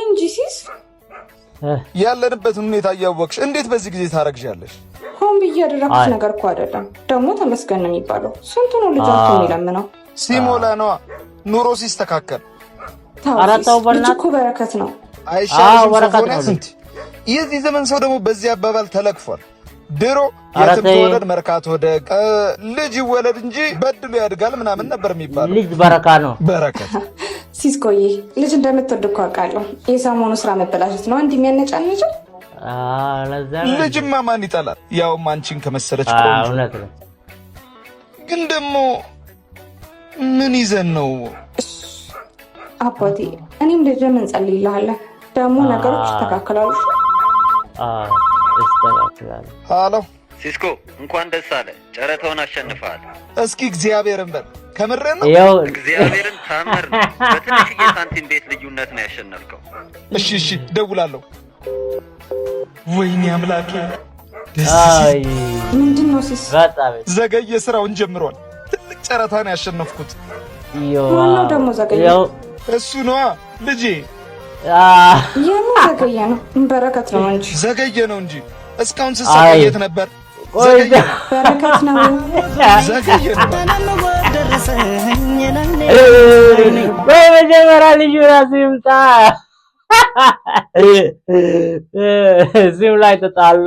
እንጂ ሲስ ያለንበትን ሁኔታ እያወቅሽ እንዴት በዚህ ጊዜ ታረግዣለሽ? ሆን ብዬ ያደረኩት ነገር እኮ አይደለም። ደግሞ ተመስገን ነው የሚባለው። ስንቱ ነው ልጃቸው የሚለምነው? ሲሞላ ነዋ ኑሮ ሲስተካከል። ልጅ እኮ በረከት ነው። አይሻልሽም? በረከት ነው። የዚህ ዘመን ሰው ደግሞ በዚህ አባባል ተለክፏል። ድሮ የትም ተወለድ መርካቶ ወደቅ፣ ልጅ ይወለድ እንጂ በድሉ ያድጋል ምናምን ነበር የሚባለው። ልጅ በረካ ነው። በረከት ሲስኮዬ ልጅ እንደምትወድ እኮ አውቃለሁ። የሰሞኑ ስራ መበላሸት ነው እንዴ የሚያነጫንጭው? ልጅማ ማን ይጠላል? ያውም አንቺን ከመሰለች ቆንጆ። ግን ደግሞ ምን ይዘን ነው አባቴ? እኔም ልጅ ምን ጸልይልሃለሁ። ደግሞ ነገሮች ይስተካከላሉ። ይስተካከላሉ። ሃሎ ሲስኮ እንኳን ደስ አለ፣ ጨረታውን አሸንፈሃል። እስኪ እግዚአብሔርን በል። ከምሬን ነው? እግዚአብሔርን ታምር ነው። በትንሽዬ ሳንቲም ቤት ልዩነት ነው ያሸነፍከው። እሺ ደውላለሁ። ወይኔ አምላኬ ምንድን ነው ሲስ? ዘገየ፣ ስራውን ጀምሯል። ትልቅ ጨረታ ነው ያሸነፍኩት። ዋናው ደግሞ ዘገየ። እሱ ነዋ ልጄ። የምን ዘገየ ነው? በረከት ነው እንጂ። ዘገየ ነው እንጂ እስካሁን ስሰቃየት ነበር። ዘገየ በረከት ነው። ዘገየ ነው። በመጀመሪያ ልጁ ራሱ ይምጣ። እዚህም ላይ ተጣሉ።